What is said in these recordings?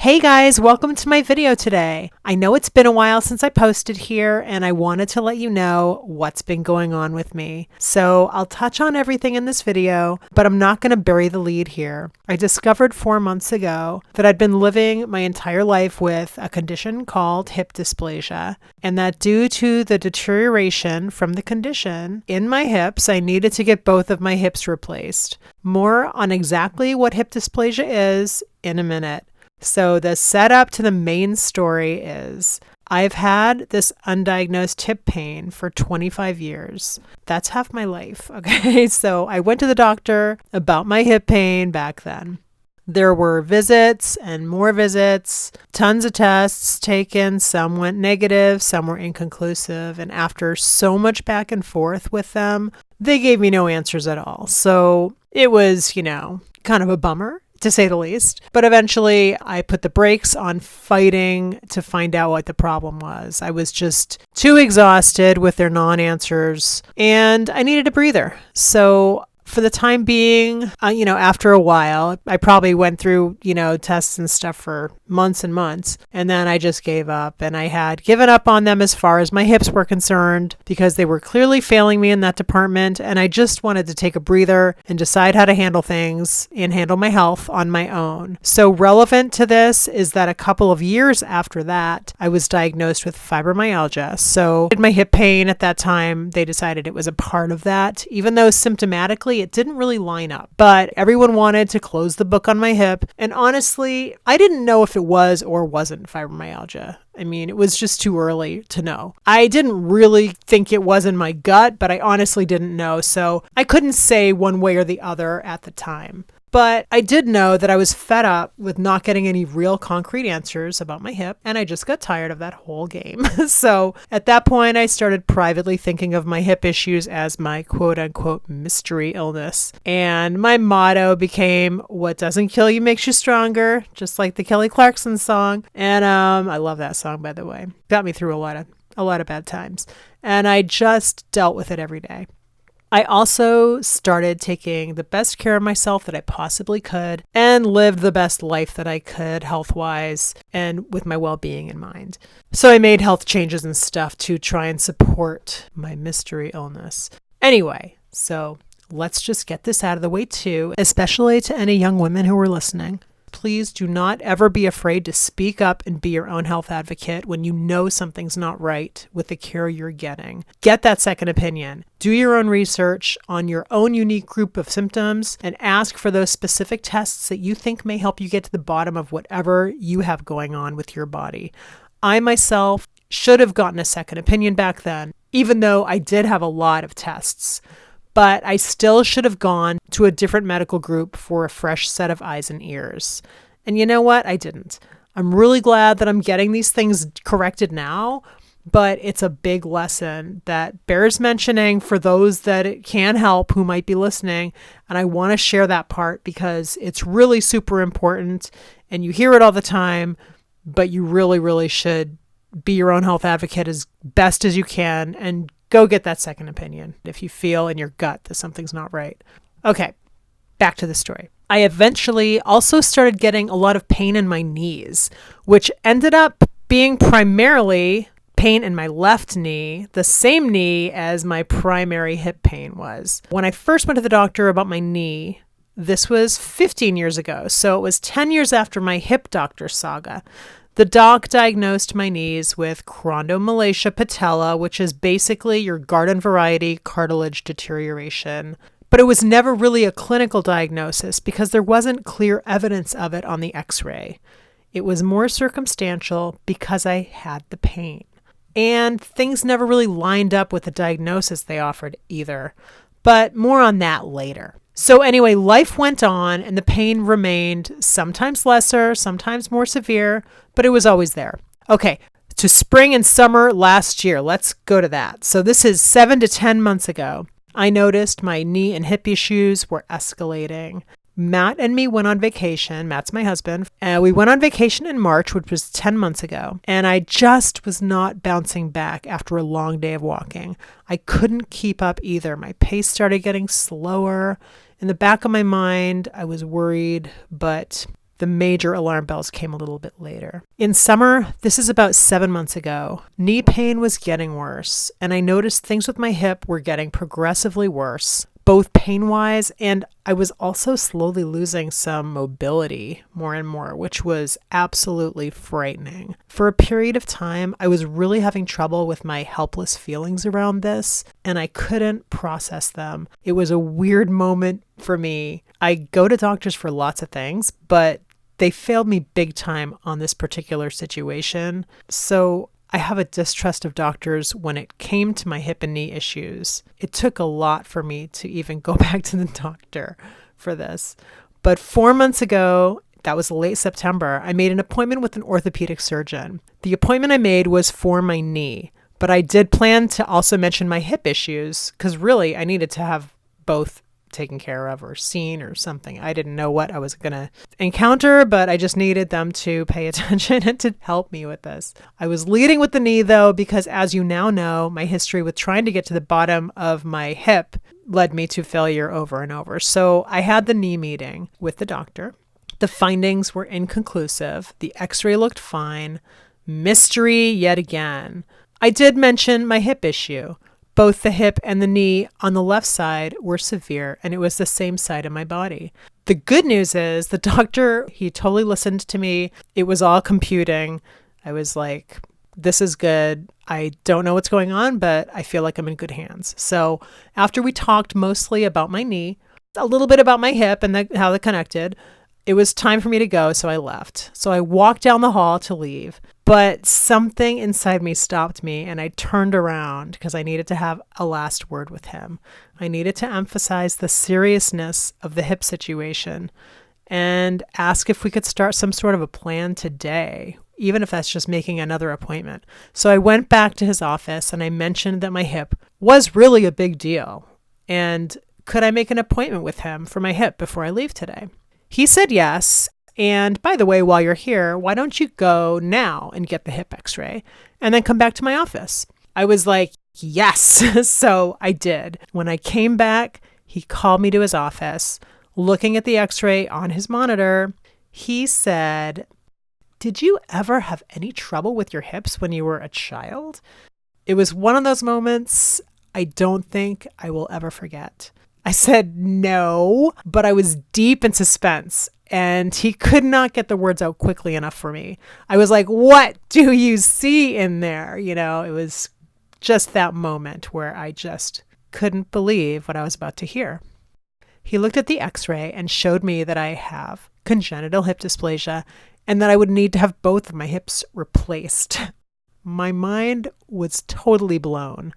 Hey guys, welcome to my video today. I know it's been a while since I posted here and I wanted to let you know what's been going on with me. So I'll touch on everything in this video, but I'm not going to bury the lead here. I discovered 4 months ago that I'd been living my entire life with a condition called hip dysplasia, and that due to the deterioration from the condition in my hips, I needed to get both of my hips replaced. More on exactly what hip dysplasia is in a minute. So the setup to the main story is I've had this undiagnosed hip pain for 25 years. That's half my life, okay? So I went to the doctor about my hip pain back then. There were visits and more visits, tons of tests taken. Some went negative, some were inconclusive. And after so much back and forth with them, they gave me no answers at all. So it was, kind of a bummer, to say the least. But eventually I put the brakes on fighting to find out what the problem was. I was just too exhausted with their non-answers and I needed a breather. So for the time being, after a while, I probably went through, tests and stuff for months and months. And then I just gave up, and I had given up on them as far as my hips were concerned because they were clearly failing me in that department. And I just wanted to take a breather and decide how to handle things and handle my health on my own. So relevant to this is that a couple of years after that, I was diagnosed with fibromyalgia. So my hip pain at that time, they decided it was a part of that, even though symptomatically it didn't really line up. But everyone wanted to close the book on my hip. And honestly, I didn't know if it was or wasn't fibromyalgia. I mean, it was just too early to know. I didn't really think it was in my gut, but I honestly didn't know. So I couldn't say one way or the other at the time. But I did know that I was fed up with not getting any real concrete answers about my hip, and I just got tired of that whole game. So at that point, I started privately thinking of my hip issues as my quote-unquote mystery illness. And my motto became, what doesn't kill you makes you stronger, just like the Kelly Clarkson song. And I love that song, by the way. Got me through a lot of bad times. And I just dealt with it every day. I also started taking the best care of myself that I possibly could and lived the best life that I could health-wise and with my well-being in mind. So I made health changes and stuff to try and support my mystery illness. Anyway, so let's just get this out of the way too, especially to any young women who are listening. Please do not ever be afraid to speak up and be your own health advocate when you know something's not right with the care you're getting. Get that second opinion. Do your own research on your own unique group of symptoms and ask for those specific tests that you think may help you get to the bottom of whatever you have going on with your body. I myself should have gotten a second opinion back then, even though I did have a lot of tests. But I still should have gone to a different medical group for a fresh set of eyes and ears. And you know what? I didn't. I'm really glad that I'm getting these things corrected now, but it's a big lesson that bears mentioning for those that it can help who might be listening. And I want to share that part because it's really super important and you hear it all the time, but you really, really should be your own health advocate as best as you can and go get that second opinion if you feel in your gut that something's not right. Okay, back to the story. I eventually also started getting a lot of pain in my knees, which ended up being primarily pain in my left knee, the same knee as my primary hip pain was. When I first went to the doctor about my knee, this was 15 years ago, so it was 10 years after my hip doctor saga. The doc diagnosed my knees with chondromalacia patella, which is basically your garden variety cartilage deterioration. But it was never really a clinical diagnosis because there wasn't clear evidence of it on the x-ray. It was more circumstantial because I had the pain. And things never really lined up with the diagnosis they offered either. But more on that later. So anyway, life went on and the pain remained, sometimes lesser, sometimes more severe, but it was always there. Okay, to spring and summer last year, let's go to that. So this is 7 to 10 months ago. I noticed my knee and hip issues were escalating. Matt and me went on vacation. Matt's my husband. We went on vacation in March, which was 10 months ago. And I just was not bouncing back after a long day of walking. I couldn't keep up either. My pace started getting slower. In the back of my mind, I was worried, but The major alarm bells came a little bit later. In summer, this is about 7 months ago, knee pain was getting worse, and I noticed things with my hip were getting progressively worse, both pain-wise, and I was also slowly losing some mobility more and more, which was absolutely frightening. For a period of time, I was really having trouble with my helpless feelings around this, and I couldn't process them. It was a weird moment for me. I go to doctors for lots of things, but they failed me big time on this particular situation. So I have a distrust of doctors when it came to my hip and knee issues. It took a lot for me to even go back to the doctor for this. But 4 months ago, that was late September, I made an appointment with an orthopedic surgeon. The appointment I made was for my knee, but I did plan to also mention my hip issues because really I needed to have both taken care of or seen or something. I didn't know what I was going to encounter, but I just needed them to pay attention and to help me with this. I was leading with the knee though, because as you now know, my history with trying to get to the bottom of my hip led me to failure over and over. So I had the knee meeting with the doctor. The findings were inconclusive. The x-ray looked fine. Mystery yet again. I did mention my hip issue. Both the hip and the knee on the left side were severe, and it was the same side of my body. The good news is the doctor, he totally listened to me. It was all computing. I was like, this is good. I don't know what's going on, but I feel like I'm in good hands. So after we talked mostly about my knee, a little bit about my hip and how they connected, it was time for me to go, so I left. So I walked down the hall to leave, but something inside me stopped me, and I turned around because I needed to have a last word with him. I needed to emphasize the seriousness of the hip situation and ask if we could start some sort of a plan today, even if that's just making another appointment. So I went back to his office and I mentioned that my hip was really a big deal, and could I make an appointment with him for my hip before I leave today? He said yes. And by the way, while you're here, why don't you go now and get the hip x-ray and then come back to my office? I was like, yes. So I did. When I came back, he called me to his office. Looking at the x-ray on his monitor, he said, "Did you ever have any trouble with your hips when you were a child?" It was one of those moments I don't think I will ever forget. I said no, but I was deep in suspense, and he could not get the words out quickly enough for me. I was like, what do you see in there? You know, it was just that moment where I just couldn't believe what I was about to hear. He looked at the x-ray and showed me that I have congenital hip dysplasia and that I would need to have both of my hips replaced. My mind was totally blown.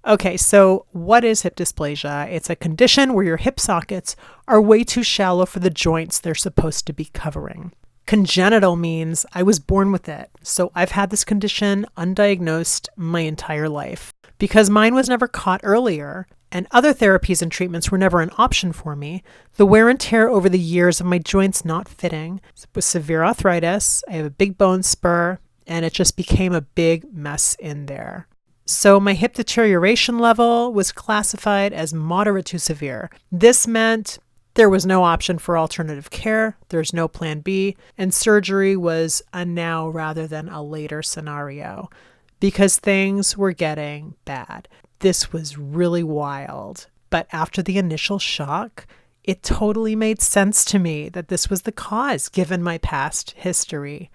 Okay, so what is hip dysplasia? It's a condition where your hip sockets are way too shallow for the joints they're supposed to be covering. Congenital means I was born with it. So I've had this condition undiagnosed my entire life. Because mine was never caught earlier and other therapies and treatments were never an option for me, the wear and tear over the years of my joints not fitting with severe arthritis, I have a big bone spur, and it just became a big mess in there. So my hip deterioration level was classified as moderate to severe. This meant there was no option for alternative care, there's no plan B, and surgery was a now rather than a later scenario because things were getting bad. This was really wild. But after the initial shock, it totally made sense to me that this was the cause given my past history.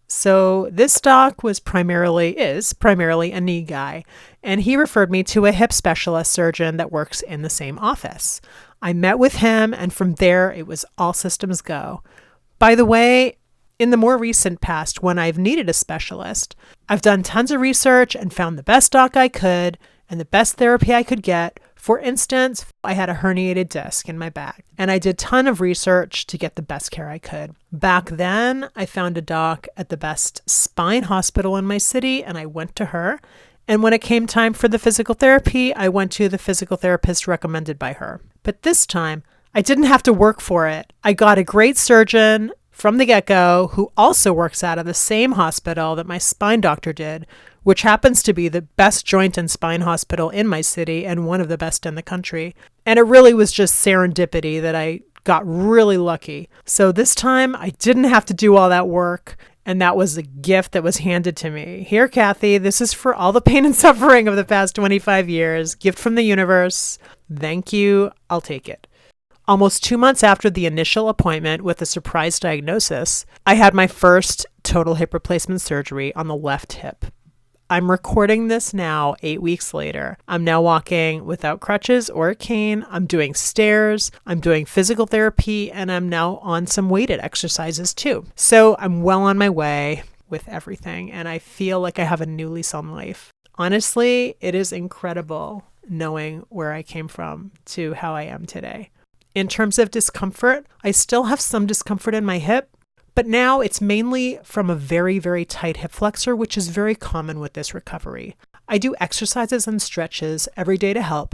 So this doc is primarily a knee guy, and he referred me to a hip specialist surgeon that works in the same office. I met with him, and from there, it was all systems go. By the way, in the more recent past, when I've needed a specialist, I've done tons of research and found the best doc I could and the best therapy I could get. For instance, I had a herniated disc in my back, and I did a ton of research to get the best care I could. Back then, I found a doc at the best spine hospital in my city, and I went to her. And when it came time for the physical therapy, I went to the physical therapist recommended by her. But this time, I didn't have to work for it. I got a great surgeon from the get-go who also works out of the same hospital that my spine doctor did, which happens to be the best joint and spine hospital in my city and one of the best in the country. And it really was just serendipity that I got really lucky. So this time I didn't have to do all that work. And that was a gift that was handed to me. Here, Kathy, this is for all the pain and suffering of the past 25 years. Gift from the universe. Thank you. I'll take it. Almost 2 months after the initial appointment with a surprise diagnosis, I had my first total hip replacement surgery on the left hip. I'm recording this now 8 weeks later. I'm now walking without crutches or a cane. I'm doing stairs. I'm doing physical therapy, and I'm now on some weighted exercises too. So I'm well on my way with everything, and I feel like I have a new lease on life. Honestly, it is incredible knowing where I came from to how I am today. In terms of discomfort, I still have some discomfort in my hip, but now it's mainly from a very, very tight hip flexor, which is very common with this recovery. I do exercises and stretches every day to help,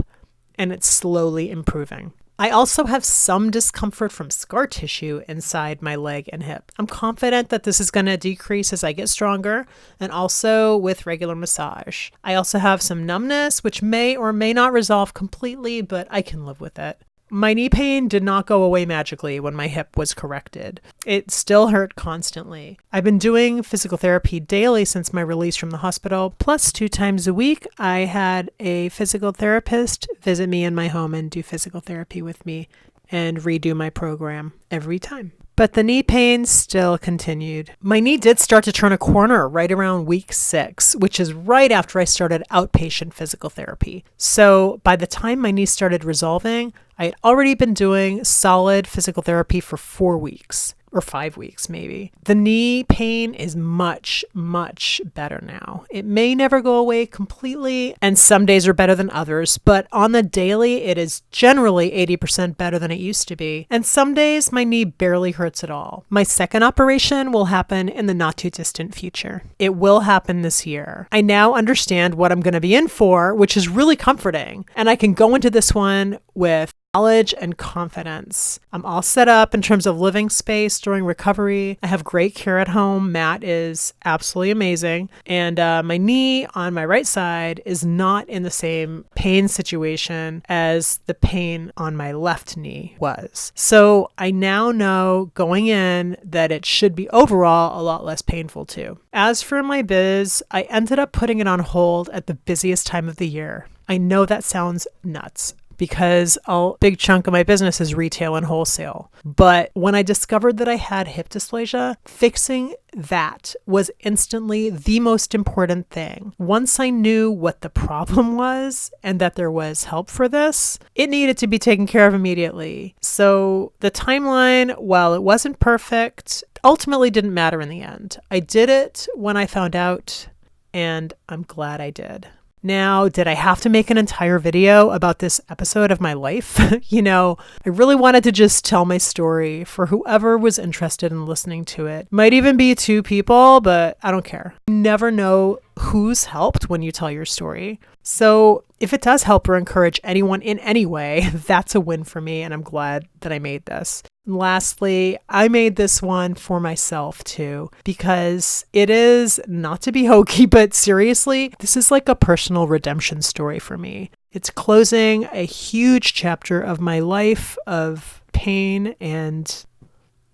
and it's slowly improving. I also have some discomfort from scar tissue inside my leg and hip. I'm confident that this is going to decrease as I get stronger, and also with regular massage. I also have some numbness, which may or may not resolve completely, but I can live with it. My knee pain did not go away magically when my hip was corrected. It still hurt constantly. I've been doing physical therapy daily since my release from the hospital, plus 2 times a week I had a physical therapist visit me in my home and do physical therapy with me and redo my program every time. But the knee pain still continued. My knee did start to turn a corner right around week 6, which is right after I started outpatient physical therapy. So by the time my knee started resolving, I had already been doing solid physical therapy for 4 weeks. Or 5 weeks, maybe. The knee pain is much, much better now. It may never go away completely, and some days are better than others, but on the daily, it is generally 80% better than it used to be. And some days, my knee barely hurts at all. My second operation will happen in the not too distant future. It will happen this year. I now understand what I'm going to be in for, which is really comforting, and I can go into this one with knowledge and confidence. I'm all set up in terms of living space during recovery. I have great care at home. Matt is absolutely amazing. And my knee on my right side is not in the same pain situation as the pain on my left knee was. So I now know going in that it should be overall a lot less painful too. As for my biz, I ended up putting it on hold at the busiest time of the year. I know that sounds nuts, because a big chunk of my business is retail and wholesale. But when I discovered that I had hip dysplasia, fixing that was instantly the most important thing. Once I knew what the problem was and that there was help for this, it needed to be taken care of immediately. So the timeline, while it wasn't perfect, ultimately didn't matter in the end. I did it when I found out, and I'm glad I did. Now, did I have to make an entire video about this episode of my life? I really wanted to just tell my story for whoever was interested in listening to it. Might even be 2 people, but I don't care. You never know who's helped when you tell your story. So if it does help or encourage anyone in any way, that's a win for me, and I'm glad that I made this. And lastly, I made this one for myself too, because it is, not to be hokey, but seriously, this is like a personal redemption story for me. It's closing a huge chapter of my life of pain and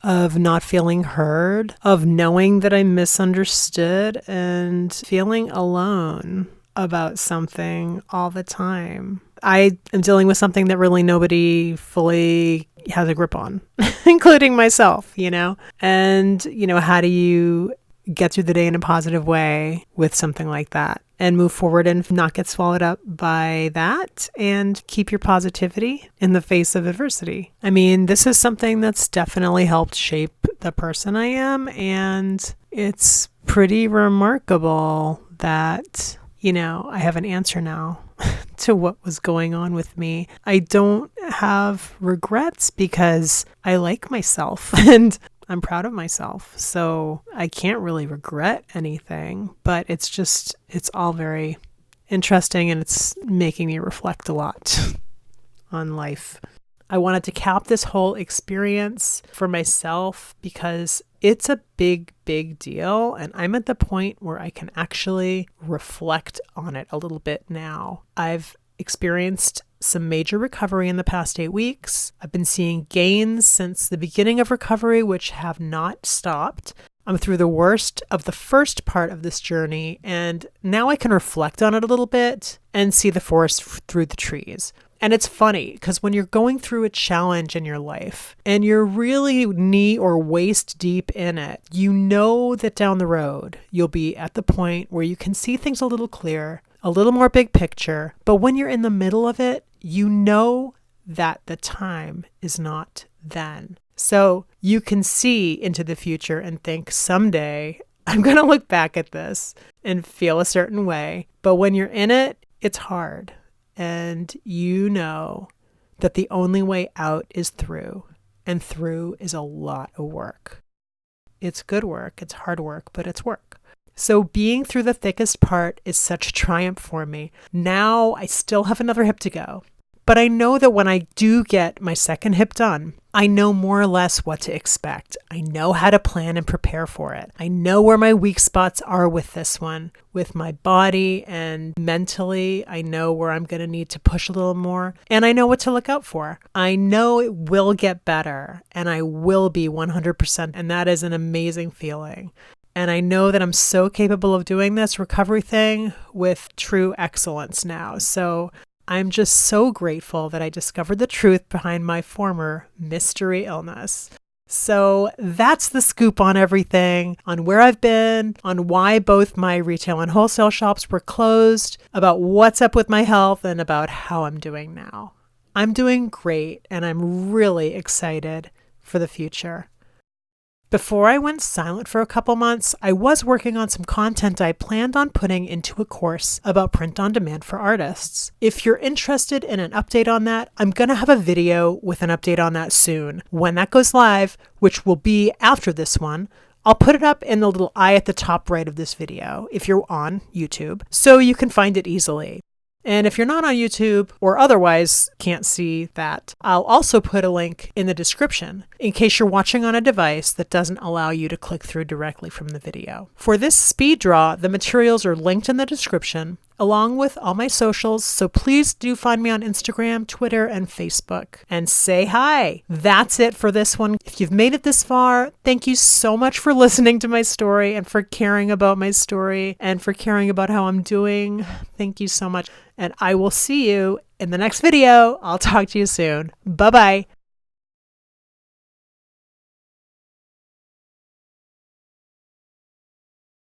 of not feeling heard, of knowing that I'm misunderstood and feeling alone about something all the time. I am dealing with something that really nobody fully has a grip on, including myself, And, how do you get through the day in a positive way with something like that and move forward and not get swallowed up by that and keep your positivity in the face of adversity? I mean, this is something that's definitely helped shape the person I am, and it's pretty remarkable that I have an answer now to what was going on with me. I don't have regrets because I like myself and I'm proud of myself. So I can't really regret anything, but it's all very interesting, and it's making me reflect a lot on life. I wanted to cap this whole experience for myself because it's a big, big deal. And I'm at the point where I can actually reflect on it a little bit now. I've experienced some major recovery in the past 8 weeks. I've been seeing gains since the beginning of recovery, which have not stopped. I'm through the worst of the first part of this journey, and now I can reflect on it a little bit and see the forest through the trees. And it's funny because when you're going through a challenge in your life and you're really knee or waist deep in it, you know that down the road you'll be at the point where you can see things a little clearer, a little more big picture. But when you're in the middle of it, you know that the time is not then. So you can see into the future and think someday I'm going to look back at this and feel a certain way. But when you're in it, it's hard. And you know that the only way out is through. And through is a lot of work. It's good work. It's hard work, but it's work. So being through the thickest part is such a triumph for me. Now I still have another hip to go. But I know that when I do get my second hip done, I know more or less what to expect. I know how to plan and prepare for it. I know where my weak spots are with this one, with my body and mentally. I know where I'm going to need to push a little more, and I know what to look out for. I know it will get better, and I will be 100%, and that is an amazing feeling. And I know that I'm so capable of doing this recovery thing with true excellence now. So I'm just so grateful that I discovered the truth behind my former mystery illness. So that's the scoop on everything, on where I've been, on why both my retail and wholesale shops were closed, about what's up with my health, and about how I'm doing now. I'm doing great, and I'm really excited for the future. Before I went silent for a couple months, I was working on some content I planned on putting into a course about print on demand for artists. If you're interested in an update on that, I'm going to have a video with an update on that soon. When that goes live, which will be after this one, I'll put it up in the little eye at the top right of this video if you're on YouTube, so you can find it easily. And if you're not on YouTube or otherwise can't see that, I'll also put a link in the description in case you're watching on a device that doesn't allow you to click through directly from the video. For this speed draw, the materials are linked in the description, along with all my socials, so please do find me on Instagram, Twitter, and Facebook, and say hi. That's it for this one. If you've made it this far, thank you so much for listening to my story and for caring about my story and for caring about how I'm doing. Thank you so much, and I will see you in the next video. I'll talk to you soon. Bye-bye.